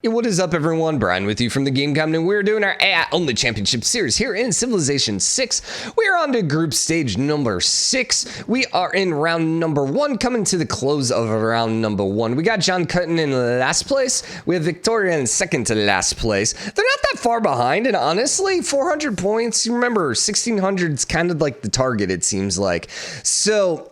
Hey, what is up, everyone? Brian with you from TheGameCommon, and we're doing our AI-only championship series here in Civilization 6. We are on to group stage number 6. We are in round number 1, coming to the close of round number 1. We got John Curtin in last place. We have Victoria in second to last place. They're not that far behind, and honestly, 400 points. You remember, 1600 is kind of like the target, it seems like. So,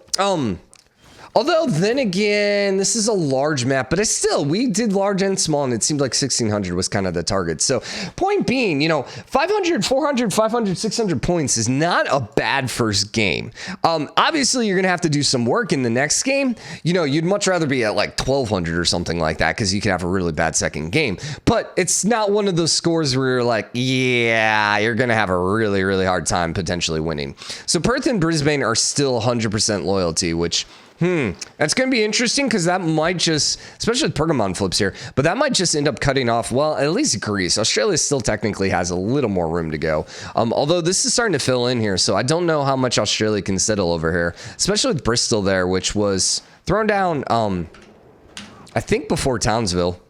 although, then again, this is a large map, but we did large and small, and it seemed like 1600 was kind of the target. So, point being, 500, 400, 500, 600 points is not a bad first game. Obviously, you're going to have to do some work in the next game. You'd much rather be at like 1200 or something like that, because you could have a really bad second game. But it's not one of those scores where you're like, yeah, you're going to have a really, really hard time potentially winning. So, Perth and Brisbane are still 100% loyalty, which... that's going to be interesting, because that might just, especially with Pergamon flips here, but that might just end up cutting off, well, at least Greece. Australia still technically has a little more room to go. Although this is starting to fill in here, so I don't know how much Australia can settle over here, especially with Bristol there, which was thrown down, I think before Townsville.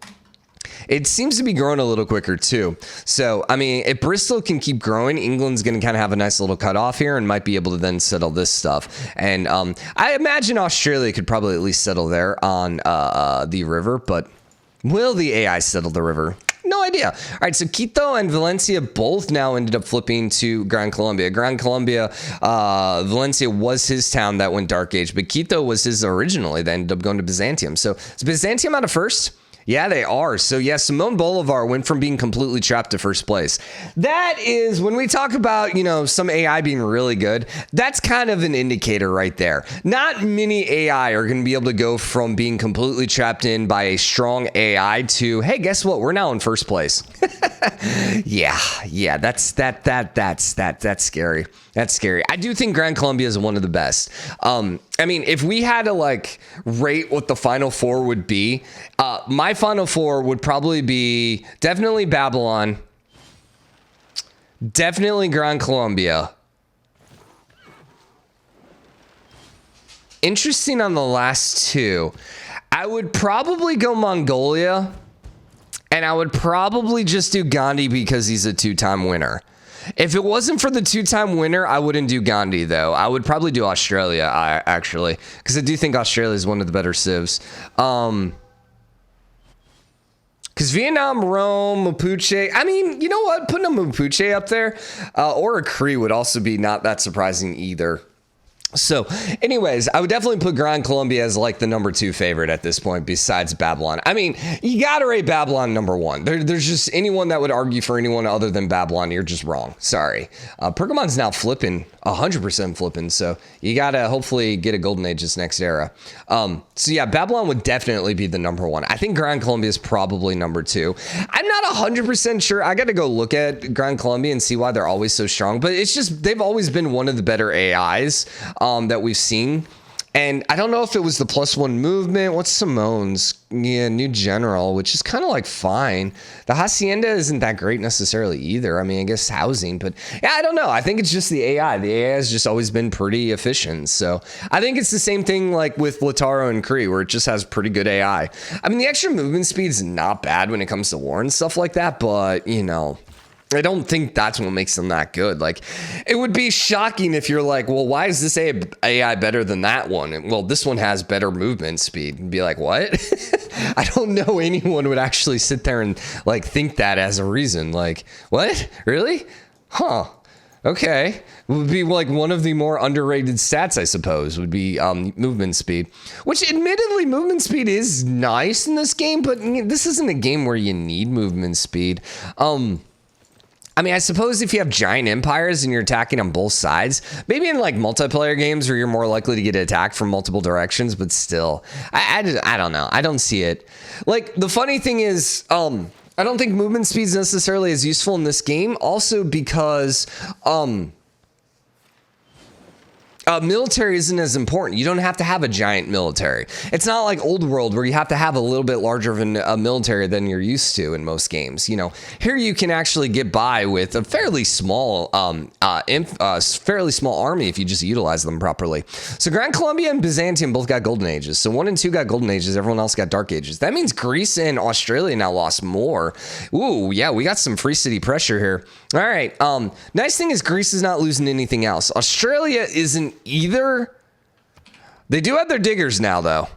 It seems to be growing a little quicker too. So, I mean, if Bristol can keep growing, England's going to kind of have a nice little cutoff here and might be able to then settle this stuff. And I imagine Australia could probably at least settle there on the river, but will the AI settle the river? No idea. All right, so Quito and Valencia both now ended up flipping to Gran Colombia. Gran Colombia, Valencia was his town that went Dark Age, but Quito was his originally. They ended up going to Byzantium. So is Byzantium out of first? Yeah, they are. So, yeah, Simón Bolívar went from being completely trapped to first place. That is, when we talk about, some AI being really good, that's kind of an indicator right there. Not many AI are going to be able to go from being completely trapped in by a strong AI to, hey, guess what? We're now in first place. Yeah, that's scary. That's scary. I do think Gran Colombia is one of the best. I mean, if we had to rate what the final four would be, my final four would probably be definitely Babylon, definitely Gran Colombia. Interesting on the last two. I would probably go Mongolia, and I would probably just do Gandhi because he's a two-time winner. If it wasn't for the two-time winner, I wouldn't do Gandhi, though. I would probably do Australia, actually, because I do think Australia is one of the better civs. Because Vietnam, Rome, Mapuche, I mean, you know what? Putting a Mapuche up there or a Cree would also be not that surprising either. So, anyways, I would definitely put Gran Colombia as the number 2 favorite at this point, besides Babylon. I mean, you gotta rate Babylon number 1. There's just anyone that would argue for anyone other than Babylon, you're just wrong. Sorry. Pergamon's now flipping, 100% flipping, so you gotta hopefully get a golden age this next era. So yeah, Babylon would definitely be the number 1. I think Gran Colombia is probably number 2. I'm not 100% sure. I gotta go look at Gran Colombia and see why they're always so strong, but it's just, they've always been one of the better AIs that we've seen. And I don't know if it was the +1 movement. What's Simón's? Yeah, new general, which is kind of fine. The hacienda isn't that great necessarily either. I mean, I guess housing, but yeah, I don't know. I think it's just the AI. The AI has just always been pretty efficient. So I think it's the same thing with Lataro and Cree, where it just has pretty good AI. I mean, the extra movement speed is not bad when it comes to war and stuff like that, but I don't think that's what makes them that good. It would be shocking if you're well, why is this AI better than that one? And, well, this one has better movement speed. And be like, what? I don't know anyone would actually sit there and think that as a reason. What? Really? Huh. Okay. It would be one of the more underrated stats, I suppose, would be movement speed, which admittedly movement speed is nice in this game, but this isn't a game where you need movement speed. I mean, I suppose if you have giant empires and you're attacking on both sides, maybe in multiplayer games where you're more likely to get attacked from multiple directions, but still, I don't know. I don't see it. The funny thing is, I don't think movement speed is necessarily as useful in this game. Also because, Military isn't as important. You don't have to have a giant military. It's not like old world where you have to have a little bit larger of a military than you're used to in most games. You know, here you can actually get by with a fairly small army if you just utilize them properly. So Gran, Colombia, and Byzantine both got golden ages. So 1 and 2 got golden ages. Everyone else got dark ages. That means Greece and Australia now lost more. Ooh, yeah, we got some free city pressure here. All right. Nice thing is Greece is not losing anything else. Australia isn't either. They do have their diggers now, though.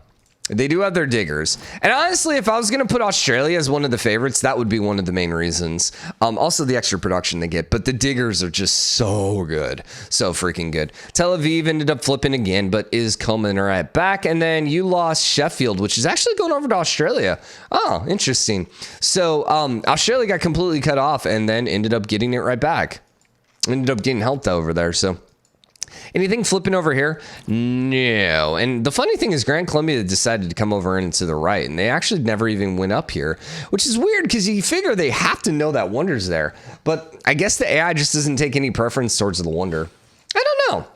They do have their diggers. And honestly, if I was going to put Australia as one of the favorites, that would be one of the main reasons. Also, the extra production they get. But the diggers are just so good. So freaking good. Tel Aviv ended up flipping again, but is coming right back. And then you lost Sheffield, which is actually going over to Australia. Oh, interesting. So Australia got completely cut off and then ended up getting it right back. Ended up getting helped over there, so... Anything flipping over here? No. And the funny thing is Gran Colombia decided to come over into the right, and they actually never even went up here, which is weird because you figure they have to know that Wonder's there. But I guess the AI just doesn't take any preference towards the Wonder. I don't know.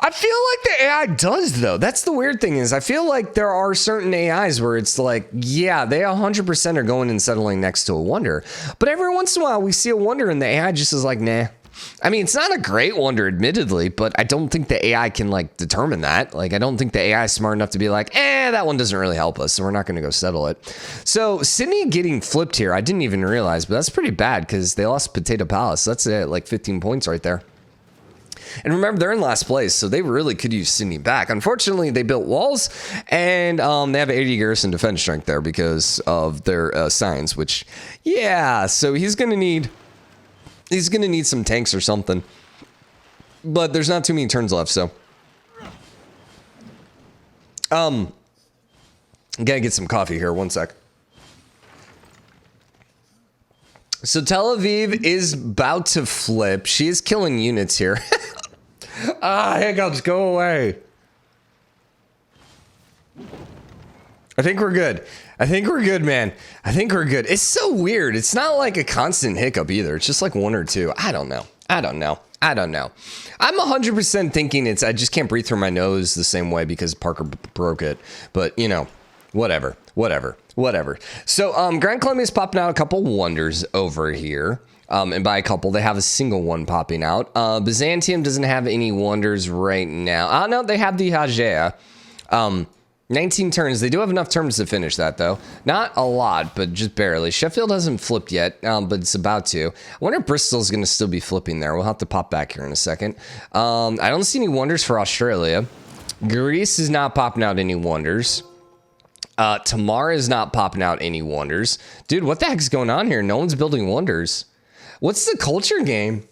I feel like the AI does, though. That's the weird thing is I feel like there are certain AIs where it's like, yeah, they 100% are going and settling next to a Wonder. But every once in a while we see a Wonder and the AI just is like, nah. I mean, it's not a great Wonder, admittedly, but I don't think the AI can, like, determine that. Like, I don't think the AI is smart enough to be like, that one doesn't really help us, so we're not going to go settle it. So, Sydney getting flipped here, I didn't even realize, but that's pretty bad because they lost Potato Palace. That's like 15 points right there. And remember, they're in last place, so they really could use Sydney back. Unfortunately, they built walls, and they have 80 garrison defense strength there because of their signs, which, yeah, so he's going to need some tanks or something. But there's not too many turns left, so. Gotta get some coffee here, 1 sec. So Tel Aviv is about to flip. She is killing units here. Hiccups, go away. I think we're good. I think we're good, man. I think we're good. It's so weird. It's not like a constant hiccup either. It's just like 1 or 2. I don't know. I'm 100% thinking I just can't breathe through my nose the same way because Parker broke it. But, you know, whatever. So, Gran Colombia's popping out a couple Wonders over here. And by a couple, they have a single one popping out. Byzantium doesn't have any Wonders right now. No, they have the Hagea. 19 turns. They do have enough turns to finish that, though. Not a lot, but just barely. Sheffield hasn't flipped yet, but it's about to. I wonder if Bristol's going to still be flipping there. We'll have to pop back here in a second. I don't see any Wonders for Australia. Greece is not popping out any Wonders. Tamar is not popping out any Wonders. Dude, what the heck's going on here? No one's building Wonders. What's the culture game?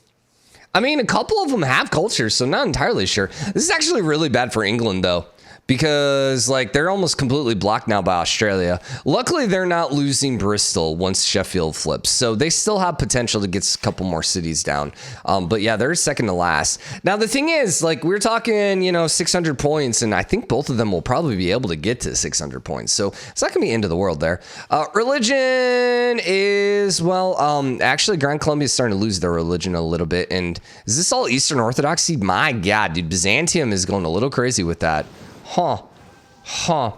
I mean, a couple of them have culture, so not entirely sure. This is actually really bad for England, though. Because, like, they're almost completely blocked now by Australia. Luckily, they're not losing Bristol once Sheffield flips. So they still have potential to get a couple more cities down. But yeah, they're second to last. Now, the thing is, like, we're talking, 600 points. And I think both of them will probably be able to get to 600 points. So it's not going to be end of the world there. Religion is, actually, Gran Colombia is starting to lose their religion a little bit. And is this all Eastern Orthodoxy? My God, dude, Byzantium is going a little crazy with that. Yeah,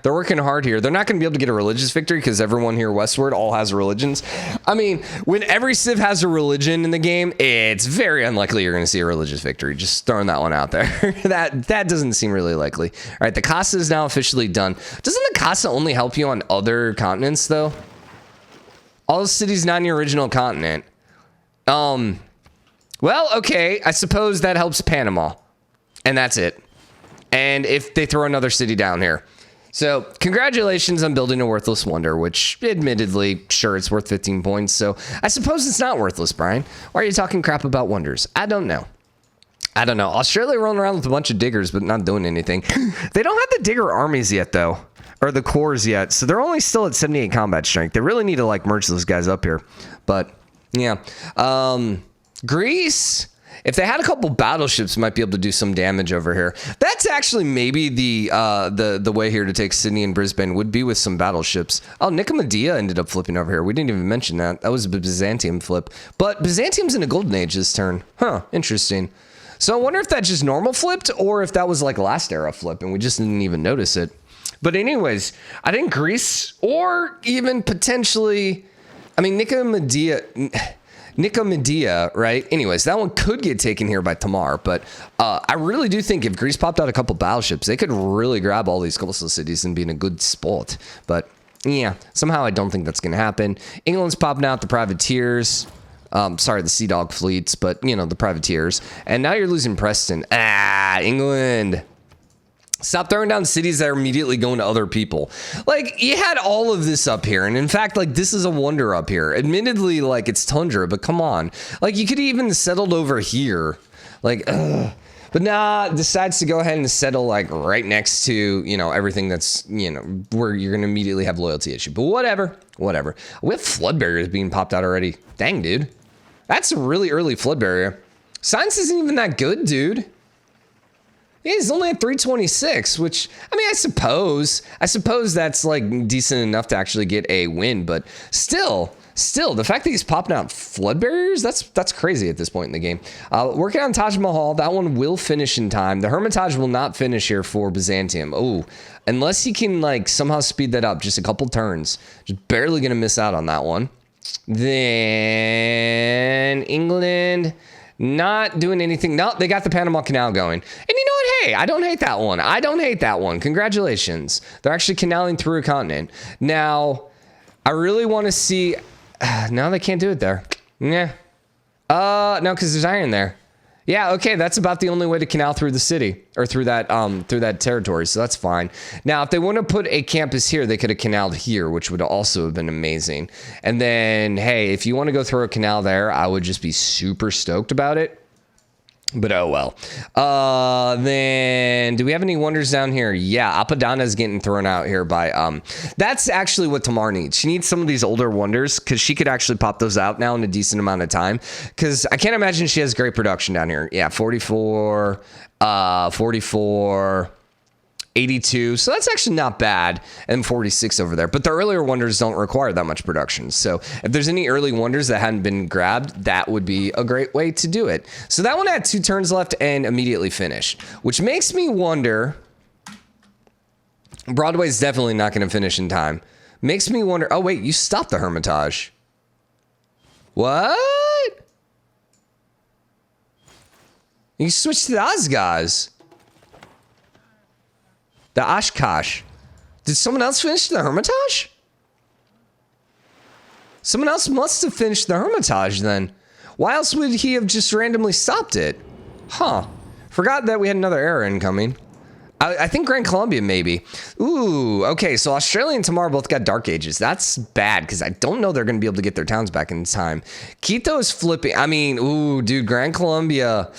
they're working hard here. They're not going to be able to get a religious victory because everyone here westward all has religions. I mean, when every civ has a religion in the game, it's very unlikely you're going to see a religious victory. Just throwing that one out there. that doesn't seem really likely. All right, the Casa is now officially done. Doesn't the Casa only help you on other continents, though? All the cities not in your original continent. Well, okay, I suppose that helps Panama. And that's it. And if they throw another city down here. So, congratulations on building a worthless Wonder, which, admittedly, sure, it's worth 15 points. So, I suppose it's not worthless, Brian. Why are you talking crap about Wonders? I don't know. Australia rolling around with a bunch of diggers, but not doing anything. They don't have the digger armies yet, though. Or the cores yet. So, they're only still at 78 combat strength. They really need to, merge those guys up here. But, yeah. Greece If they had a couple battleships, might be able to do some damage over here. That's actually maybe the way here to take Sydney and Brisbane would be with some battleships. Oh, Nicomedia ended up flipping over here. We didn't even mention that. That was a Byzantium flip. But Byzantium's in a golden age this turn. Huh, interesting. So I wonder if that just normal flipped or if that was like last era flip and we just didn't even notice it. But anyways, I think Greece or even potentially, I mean, Nicomedia, right? Anyways, that one could get taken here by Tamar, but I really do think if Greece popped out a couple battleships, they could really grab all these coastal cities and be in a good spot. But yeah, somehow I don't think that's going to happen. England's popping out the privateers. Sorry, the Sea Dog fleets, but, you know, the privateers. And now you're losing Preston. England. Stop throwing down cities that are immediately going to other people. Like, you had all of this up here. And in fact, like, this is a wonder up here. Admittedly, like, it's tundra, but come on. Like, you could even settled over here. Like, ugh. But nah, decides to go ahead and settle, like, right next to, you know, everything that's, you know, where you're going to immediately have loyalty issue. But whatever. We have flood barriers being popped out already. Dang, dude. That's a really early flood barrier. Science isn't even that good, dude. He's only at 326, which, I mean, I suppose that's like decent enough to actually get a win, but still, the fact that he's popping out flood barriers, that's crazy at this point in the game. Working on Taj Mahal, that one will finish in time. The Hermitage will not finish here for Byzantium. Oh, unless he can like somehow speed that up just a couple turns. Just barely going to miss out on that one. Then England, not doing anything. No, they got the Panama Canal going. And you know what? Hey, I don't hate that one. Congratulations. They're actually canaling through a continent. Now, I really want to see... no, they can't do it there. Yeah. No, because there's iron there. Yeah, okay, that's about the only way to canal through the city, or through that territory, so that's fine. Now, if they want to put a campus here, they could have canaled here, which would also have been amazing. And then, hey, if you want to go through a canal there, I would just be super stoked about it. But oh well. Then do we have any wonders down here? Yeah, Apadana is getting thrown out here by that's actually what Tamar needs. She needs some of these older wonders because she could actually pop those out now in a decent amount of time. Because I can't imagine she has great production down here. Yeah, 44, 44. 82, so that's actually not bad, and 46 over there. But the earlier wonders don't require that much production. So if there's any early wonders that hadn't been grabbed, that would be a great way to do it. So that one had 2 turns left and immediately finished, which makes me wonder. Broadway's definitely not going to finish in time. Makes me wonder. Oh wait, you stopped the Hermitage. What? You switched to the Osgaz. The Oshkosh. Did someone else finish the Hermitage? Someone else must have finished the Hermitage then. Why else would he have just randomly stopped it? Huh. Forgot that we had another era incoming. I think Gran Colombian maybe. Ooh, okay, so Australia and Tamar both got Dark Ages. That's bad, because I don't know they're going to be able to get their towns back in time. Quito is flipping. I mean, ooh, dude, Gran Colombia.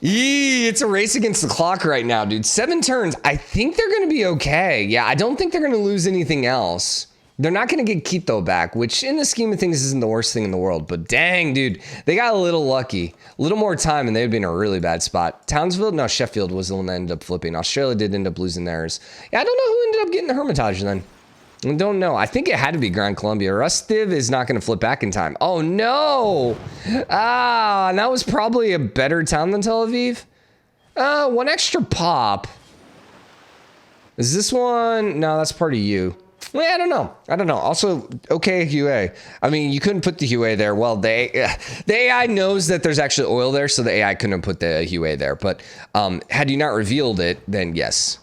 Yee, it's a race against the clock right now, dude. 7 turns. I think they're going to be okay. Yeah, I don't think they're going to lose anything else. They're not going to get Quito back, which in the scheme of things isn't the worst thing in the world. But dang, dude, they got a little lucky. A little more time and they would be in a really bad spot. Townsville? No, Sheffield was the one that ended up flipping. Australia did end up losing theirs. Yeah, I don't know who ended up getting the Hermitage then. I don't know. I think it had to be Gran Colombia. Rustiv is not going to flip back in time. Oh, no. And that was probably a better town than Tel Aviv. 1 extra pop. Is this one? No, that's part of you. Well, I don't know. Also, okay, Hue. I mean, you couldn't put the Hue there. Well, the AI knows that there's actually oil there, so the AI couldn't have put the Hue there. But had you not revealed it, then yes.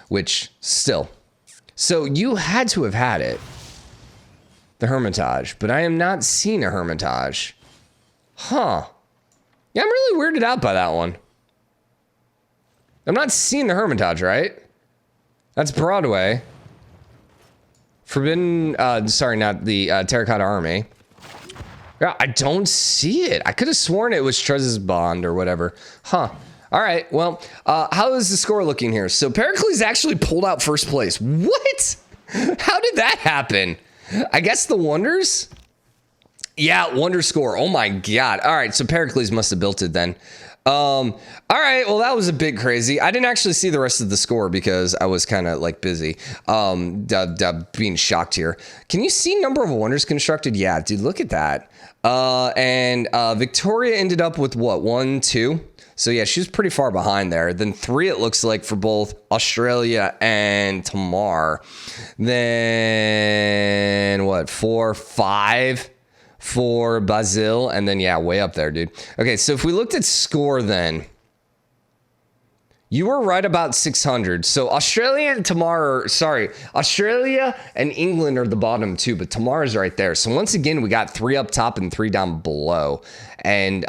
Which, still. So you had to have had it. The Hermitage. But I am not seeing a Hermitage. Huh. Yeah, I'm really weirded out by that one. I'm not seeing the Hermitage, right? That's Broadway. Forbidden, sorry, not the Terracotta Army. Yeah, I don't see it. I could have sworn it was Trez's Bond or whatever. Huh. All right, well, how is the score looking here? So Pericles actually pulled out first place. What? How did that happen? I guess the wonders? Yeah, wonder score. Oh my God. All right, so Pericles must have built it then. All right, well, that was a bit crazy. I didn't actually see the rest of the score because I was kind of like busy being shocked here. Can you see number of wonders constructed? Yeah, dude, look at that. And Victoria ended up with what, 1, 2? So yeah, she was pretty far behind there. Then 3, it looks like, for both Australia and Tamar. Then what, 4, 5 for Basil, and then yeah, way up there, dude. Okay, so if we looked at score, then you were right about 600. So Australia and Australia and England are the bottom 2, but Tamar is right there. So once again, we got 3 up top and 3 down below. And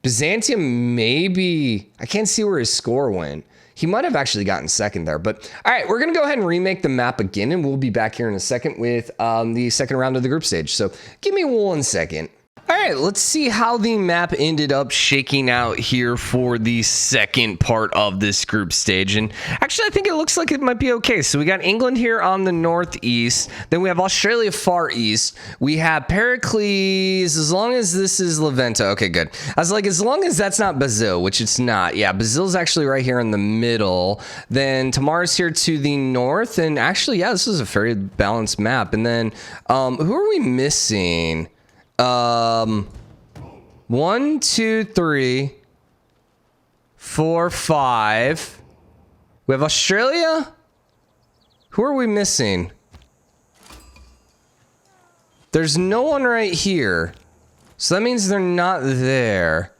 Byzantium, maybe, I can't see where his score went. He might have actually gotten second there. But all right, we're going to go ahead and remake the map again, and we'll be back here in a second with the second round of the group stage. So give me 1 second. All right, let's see how the map ended up shaking out here for the second part of this group stage. And actually, I think it looks like it might be okay. So we got England here on the northeast. Then we have Australia far east. We have Pericles, as long as this is Levanta. Okay, good. I was like, as long as that's not Basil, which it's not. Yeah, Basil's actually right here in the middle. Then Tamar's here to the north. And actually, yeah, this is a very balanced map. And then who are we missing? 1, 2, 3, 4, 5. We have Australia. Who are we missing? There's no one right here. So that means they're not there.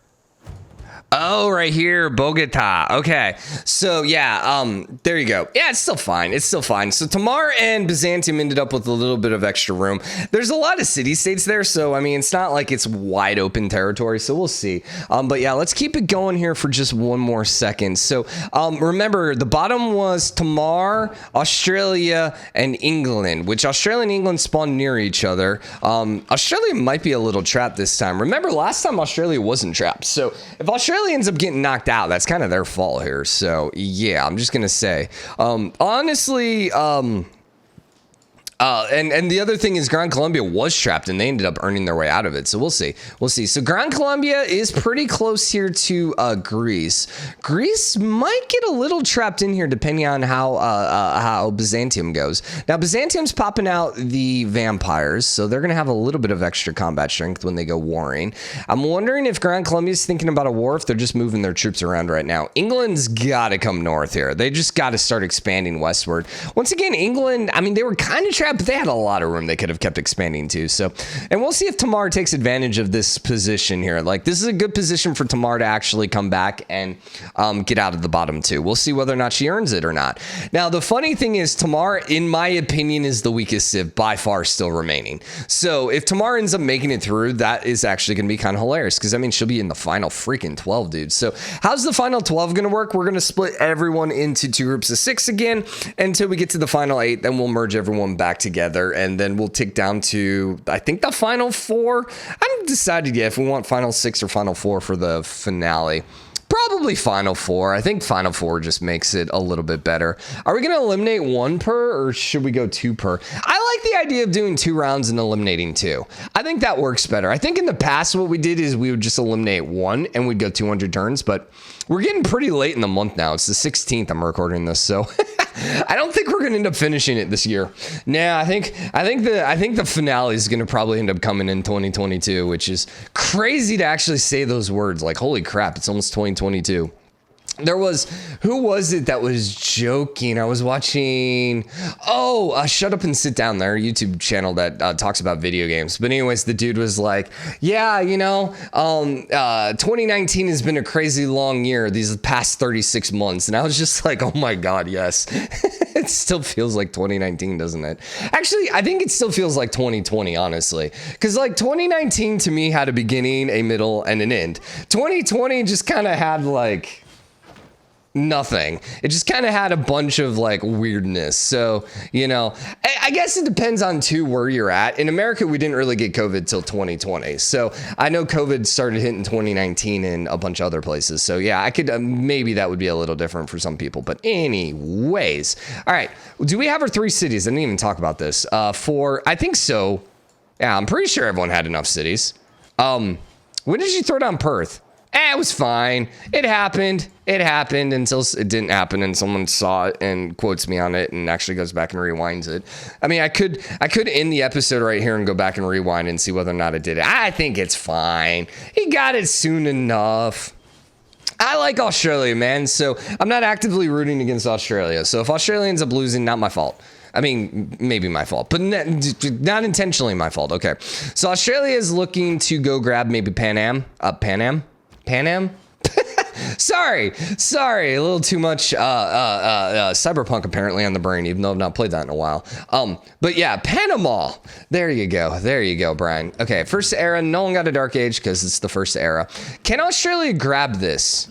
Oh, right here, Bogota. Okay, so yeah, there you go. Yeah, it's still fine. It's still fine. So Tamar and Byzantium ended up with a little bit of extra room. There's a lot of city-states there, so I mean, it's not like it's wide open territory, so we'll see. But yeah, let's keep it going here for just 1 more second. So remember, the bottom was Tamar, Australia, and England, which Australia and England spawned near each other. Australia might be a little trapped this time. Remember, last time Australia wasn't trapped, so if Australia ends up getting knocked out, that's kind of their fault here. So yeah, I'm just gonna say, honestly, and the other thing is Gran Colombia was trapped and they ended up earning their way out of it. So we'll see. We'll see. So Gran Colombia is pretty close here to Greece. Greece might get a little trapped in here depending on how Byzantium goes. Now Byzantium's popping out the vampires, so they're going to have a little bit of extra combat strength when they go warring. I'm wondering if Gran Colombia's thinking about a war, if they're just moving their troops around right now. England's got to come north here. They just got to start expanding westward. Once again, England, I mean, they were kind of trapped, but they had a lot of room they could have kept expanding to. So, and we'll see if Tamar takes advantage of this position here. Like, this is a good position for Tamar to actually come back and get out of the bottom 2. We'll see whether or not she earns it or not. Now, the funny thing is, Tamar, in my opinion, is the weakest civ by far still remaining. So if Tamar ends up making it through, that is actually going to be kind of hilarious, because I mean, she'll be in the final freaking 12, dude. So how's the final 12 going to work? We're going to split everyone into 2 groups of 6 again until we get to the final 8. Then we'll merge everyone back together, and then we'll tick down to, I think, the final 4. I haven't decided yet if we want final 6 or final 4 for the finale. Probably final 4. I think final 4 just makes it a little bit better. Are we going to eliminate 1 per, or should we go 2 per? I like the idea of doing 2 rounds and eliminating 2. I think that works better. I think in the past what we did is we would just eliminate 1 and we'd go 200 turns, but we're getting pretty late in the month now. It's the 16th I'm recording this, so I don't think we're going to end up finishing it this year. Nah, I think the finale is going to probably end up coming in 2022, which is crazy to actually say those words. Like, holy crap, it's almost 2022. Who was it that was joking? I was watching, Shut Up and Sit Down, their YouTube channel that talks about video games. But anyways, the dude was like, yeah, 2019 has been a crazy long year these past 36 months. And I was just like, oh my God, yes. It still feels like 2019, doesn't it? Actually, I think it still feels like 2020, honestly. Because like 2019 to me had a beginning, a middle, and an end. 2020 just kind of had like nothing. It just kind of had a bunch of like weirdness. So, I guess it depends on where you're at. In America, we didn't really get COVID till 2020. So I know COVID started hitting 2019 in a bunch of other places. So yeah, I could, maybe that would be a little different for some people, but anyways. All right. Do we have our 3 cities? I didn't even talk about this. I think so. Yeah, I'm pretty sure everyone had enough cities. When did you throw down Perth? It was fine. It happened. It happened until it didn't happen and someone saw it and quotes me on it and actually goes back and rewinds it. I mean, I could end the episode right here and go back and rewind and see whether or not it did it. I think it's fine. He got it soon enough. I like Australia, man. So I'm not actively rooting against Australia. So if Australia ends up losing, not my fault. I mean, maybe my fault, but not intentionally my fault. Okay. So Australia is looking to go grab maybe Pan Am. Sorry, a little too much cyberpunk apparently on the brain, even though I've not played that in a while. But yeah, Panama. There you go, Brian. Okay, first era. No one got a dark age because it's the first era. Can Australia grab this?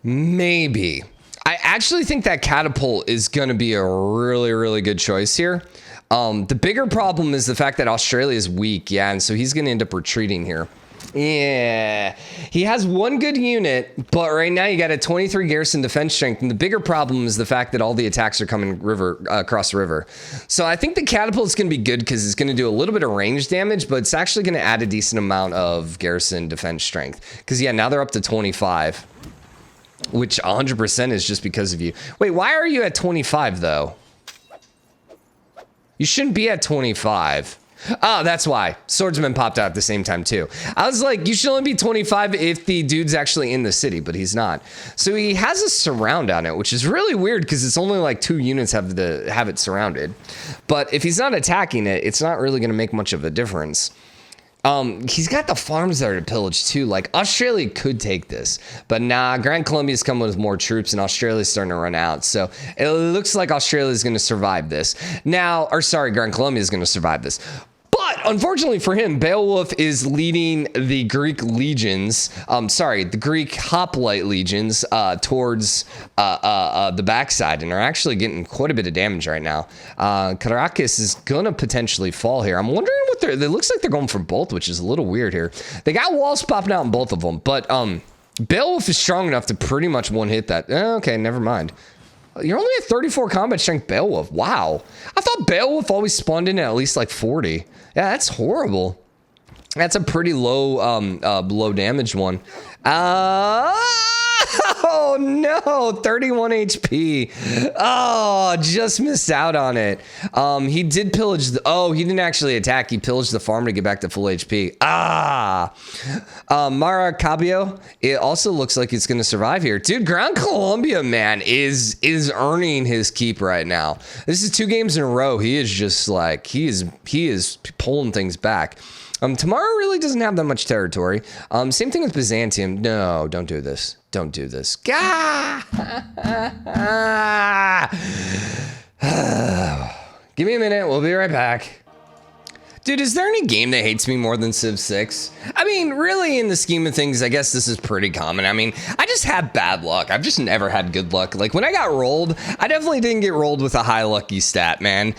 Maybe. I actually think that catapult is going to be a really, really good choice here. The bigger problem is the fact that Australia is weak. Yeah, and so he's going to end up retreating here. Yeah, he has one good unit, but right now you got a 23 garrison defense strength, and the bigger problem is the fact that all the attacks are coming across the river. So I think the catapult is going to be good because it's going to do a little bit of range damage, but it's actually going to add a decent amount of garrison defense strength. Because yeah, now they're up to 25, which 100% is just because of you. Wait, why are you at 25 though? You shouldn't be at 25. Oh, that's why. Swordsman popped out at the same time too. I was like, you should only be 25 if the dude's actually in the city, but he's not. So he has a surround on it, which is really weird because it's only like 2 units have it surrounded. But if he's not attacking it, it's not really going to make much of a difference. He's got the farms there to pillage too. Like Australia could take this, but nah, Gran Colombia's coming with more troops and Australia's starting to run out. So it looks like Australia's going to survive this now, or sorry, Gran Colombia's going to survive this. But unfortunately for him, Beowulf is leading the Greek legions, the Greek hoplite legions towards the backside, and are actually getting quite a bit of damage right now. Caracas is going to potentially fall here. I'm wondering what it looks like they're going for both, which is a little weird here. They got walls popping out in both of them, but Beowulf is strong enough to pretty much one-hit that. Okay, never mind. You're only at 34 combat strength Beowulf. Wow. I thought Beowulf always spawned in at least like 40. Yeah, that's horrible. That's a pretty low low damage one. Oh no, 31 HP. Oh, just missed out on it. He did pillage he didn't actually attack. He pillaged the farm to get back to full HP. Maracabio, it also looks like it's going to survive here. Dude, Gran Colombia, man, is earning his keep right now. This is 2 games in a row. He is just like, he is pulling things back. Tamar really doesn't have that much territory. Same thing with Byzantium. No, don't do this. Don't do this. Gah! Give me a minute. We'll be right back. Dude, is there any game that hates me more than Civ 6? I mean, really, in the scheme of things, I guess this is pretty common. I mean, I just have bad luck. I've just never had good luck. Like, when I got rolled, I definitely didn't get rolled with a high lucky stat, man.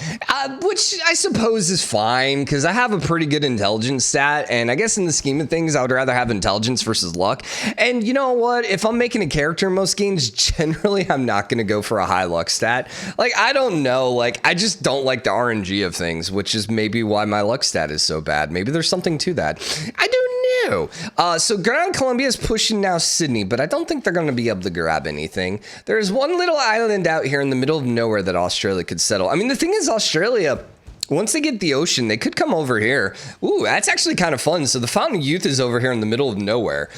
Which I suppose is fine, because I have a pretty good intelligence stat, and I guess in the scheme of things, I would rather have intelligence versus luck. And you know what? If I'm making a character in most games, generally, I'm not going to go for a high luck stat. Like, I don't know. Like, I just don't like the RNG of things, which is maybe why my luck stat is so bad. Maybe there's something to that. I don't know. So Gran Colombia is pushing now Sydney, but I don't think they're going to be able to grab anything. There's one little island out here in the middle of nowhere that Australia could settle. I mean, the thing is, Australia, once they get the ocean, they could come over here. Ooh, that's actually kind of fun. So the Fountain of Youth is over here in the middle of nowhere.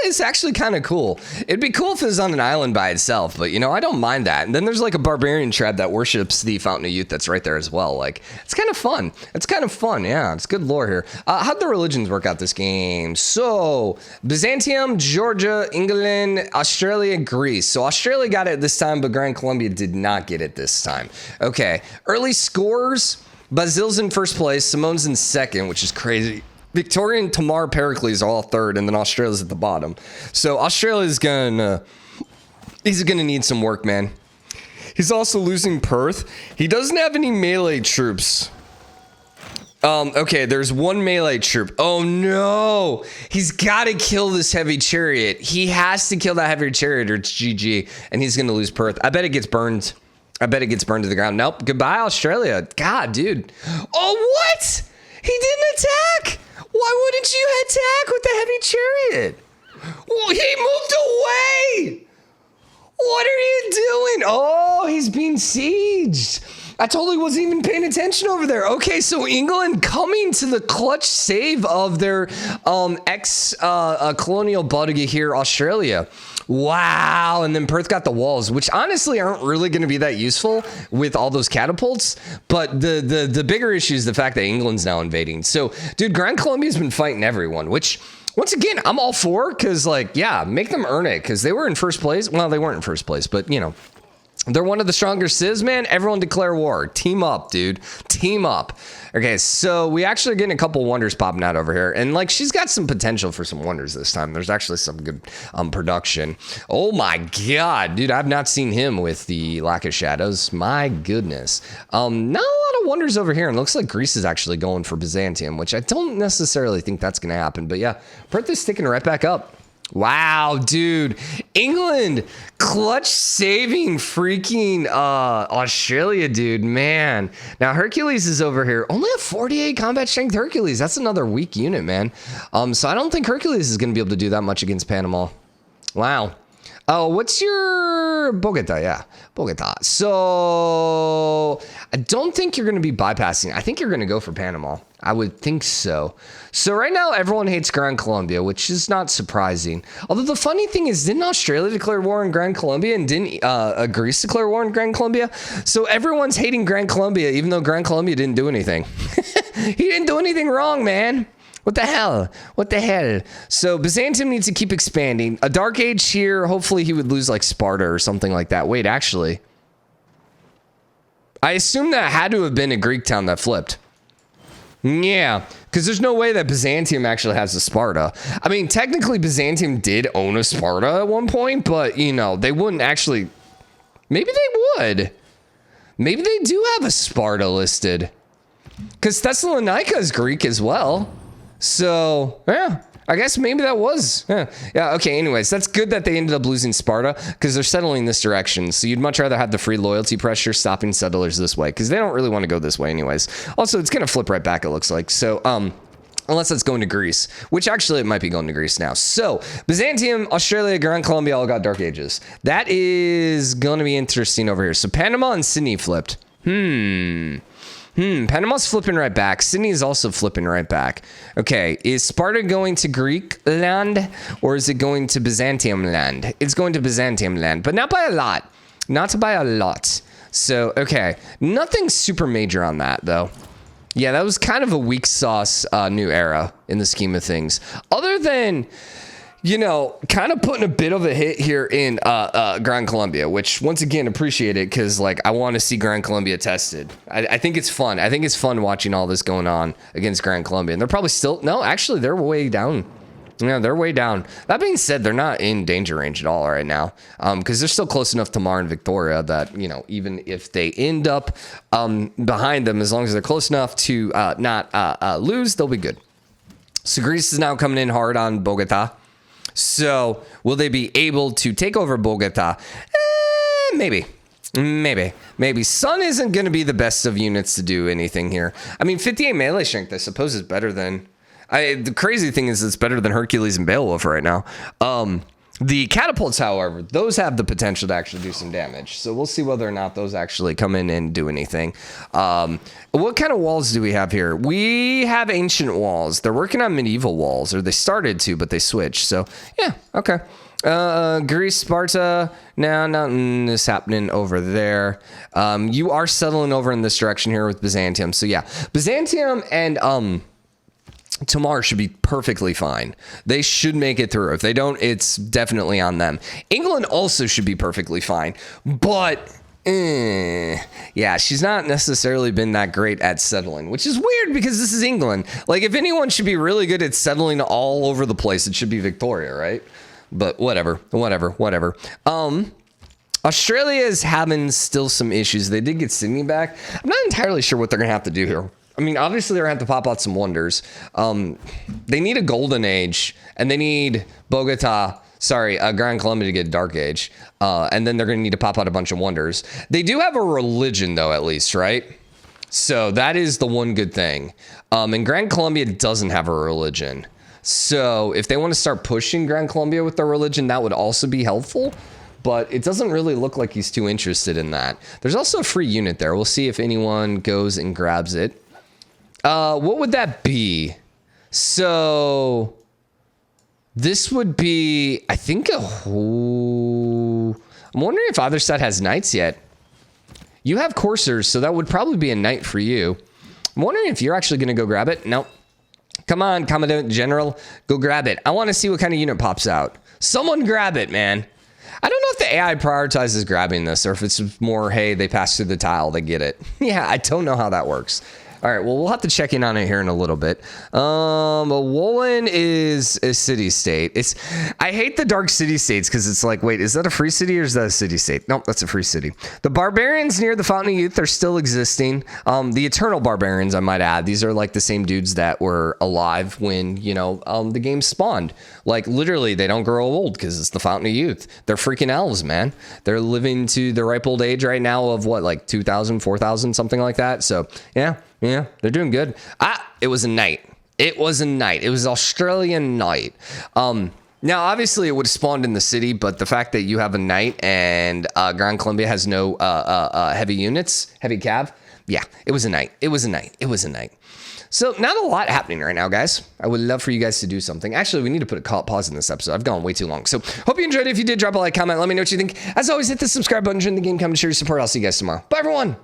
It's actually kind of cool. It'd be cool if it was on an island by itself, but, you know, I don't mind that. And then there's like a barbarian tribe that worships the Fountain of Youth that's right there as well. Like, it's kind of fun. It's kind of fun. Yeah, it's good lore here. How'd the religions work out this game? So, Byzantium, Georgia, England, Australia, Greece. So Australia got it this time, but Gran Colombia did not get it this time. Okay, early scores. Basil's in first place. Simón's in second, which is crazy. Victorian, Tamar, Pericles are all third, and then Australia's at the bottom. So Australia's he's gonna need some work, man. He's also losing Perth. He doesn't have any melee troops. Okay, there's one melee troop. Oh no! He's gotta kill this heavy chariot. He has to kill that heavy chariot or it's GG, and he's gonna lose Perth. I bet it gets burned. I bet it gets burned to the ground. Nope. Goodbye, Australia. God, dude. Oh, what? He didn't attack. Why wouldn't you attack with the heavy chariot? Well, he moved away. What are you doing? Oh, he's being sieged. I totally wasn't even paying attention over there. Okay, so England coming to the clutch save of their ex-colonial buddy here, Australia. Wow, and then Perth got the walls, which honestly aren't really going to be that useful with all those catapults. But the bigger issue is the fact that England's now invading. So, dude, Gran Colombia's been fighting everyone, which, once again, I'm all for, because, like, yeah, make them earn it, because they were in first place. Well, they weren't in first place, but, you know, they're one of the stronger civs, man. Everyone declare war. Team up, dude. Team up. Okay, so we actually are getting a couple wonders popping out over here. And, like, she's got some potential for some wonders this time. There's actually some good production. Oh, my God. Dude, I've not seen him with the lack of shadows. My goodness. Not a lot of wonders over here. And it looks like Greece is actually going for Byzantium, which I don't necessarily think that's going to happen. But, yeah, Perth is sticking right back up. Wow, dude. England clutch saving freaking Australia, dude, man. Now Hercules is over here. Only a 48 combat strength Hercules. That's another weak unit, man. So I don't think Hercules is going to be able to do that much against Panama. Wow. Oh, what's your Bogota? Yeah, Bogota. So I don't think you're going to be bypassing. I think you're going to go for Panama. I would think so. So right now, everyone hates Gran Colombia, which is not surprising. Although the funny thing is, didn't Australia declare war on Gran Colombia, and didn't Greece declare war on Gran Colombia? So everyone's hating Gran Colombia, even though Gran Colombia didn't do anything. He didn't do anything wrong, man. What the hell? What the hell? So Byzantium needs to keep expanding. A Dark Age here. Hopefully he would lose like Sparta or something like that. Wait, actually. I assume that had to have been a Greek town that flipped. Yeah, because there's no way that Byzantium actually has a Sparta. I mean, technically Byzantium did own a Sparta at one point, but, you know, they wouldn't actually... Maybe they would. Maybe they do have a Sparta listed. Because Thessalonica is Greek as well. So, yeah, I guess maybe that was. Yeah, okay, anyways, that's good that they ended up losing Sparta because they're settling this direction. So you'd much rather have the free loyalty pressure stopping settlers this way because they don't really want to go this way anyways. Also, it's going to flip right back, it looks like. So, unless it's going to Greece, which actually it might be going to Greece now. So, Byzantium, Australia, Gran Colombia all got Dark Ages. That is going to be interesting over here. So, Panama and Sydney flipped. Panama's flipping right back. Sydney is also flipping right back. Okay, is Sparta going to Greek land or is it going to Byzantium land? It's going to Byzantium land, but not by a lot. Not by a lot. So, okay, nothing super major on that, though. Yeah, that was kind of a weak sauce new era in the scheme of things. Other than... you know, kind of putting a bit of a hit here in Gran Colombia, which, once again, appreciate it because, like, I want to see Gran Colombia tested. I think it's fun. I think it's fun watching all this going on against Gran Colombia. And they're probably still... No, actually, they're way down. Yeah, they're way down. That being said, they're not in danger range at all right now because they're still close enough to Tamar and Victoria that, you know, even if they end up behind them, as long as they're close enough to not lose, they'll be good. So Greece is now coming in hard on Bogota. So, will they be able to take over Bogota? Maybe. Sun isn't going to be the best of units to do anything here. I mean, 58 melee strength, I suppose, is better than... the crazy thing is it's better than Hercules and Beowulf right now. The catapults, however, those have the potential to actually do some damage. So we'll see whether or not those actually come in and do anything. What kind of walls do we have here? We have ancient walls. They're working on medieval walls, or they started to, but they switched. So, yeah, okay. Greece, Sparta, no, nothing is happening over there. You are settling over in this direction here with Byzantium. So, yeah, Byzantium and... Tamar should be perfectly fine. They should make it through. If they don't, it's definitely on them. England also should be perfectly fine, but yeah, she's not necessarily been that great at settling, which is weird because this is England. Like, if anyone should be really good at settling all over the place, it should be Victoria, right? But whatever. Australia is having still some issues. They did get Sydney back. I'm not entirely sure what they're going to have to do here. I mean, obviously, they're going to have to pop out some wonders. They need a golden age, and they need Gran Colombia to get Dark Age. And then they're going to need to pop out a bunch of wonders. They do have a religion, though, at least, right? So that is the one good thing. And Gran Colombia doesn't have a religion. So if they want to start pushing Gran Colombia with their religion, that would also be helpful. But it doesn't really look like he's too interested in that. There's also a free unit there. We'll see if anyone goes and grabs it. What would that be? So this would be, I think, I'm wondering if either side has knights yet. You have coursers, so that would probably be a knight for you. I'm wondering if you're actually going to go grab it. Nope. Come on, Commandant General. Go grab it. I want to see what kind of unit pops out. Someone grab it, man. I don't know if the AI prioritizes grabbing this or if it's more, hey, they pass through the tile, they get it. Yeah, I don't know how that works. All right, well, we'll have to check in on it here in a little bit. Wolin is a city-state. I hate the dark city-states because it's like, wait, is that a free city or is that a city-state? Nope, that's a free city. The barbarians near the Fountain of Youth are still existing. The eternal barbarians, I might add. These are like the same dudes that were alive when, you know, the game spawned. Like, literally, they don't grow old because it's the Fountain of Youth. They're freaking elves, man. They're living to the ripe old age right now of, what, like 2,000, 4,000, something like that. So, yeah. Yeah, they're doing good. It was a knight. It was a knight. It was Australian knight. Now, obviously, it would have spawned in the city, but the fact that you have a knight and Gran Colombia has no heavy units, heavy cav, yeah, it was a knight. It was a knight. It was a knight. So not a lot happening right now, guys. I would love for you guys to do something. Actually, we need to put a pause in this episode. I've gone way too long. So hope you enjoyed it. If you did, drop a like, comment. Let me know what you think. As always, hit the subscribe button, join the game, come to share your support. I'll see you guys tomorrow. Bye, everyone.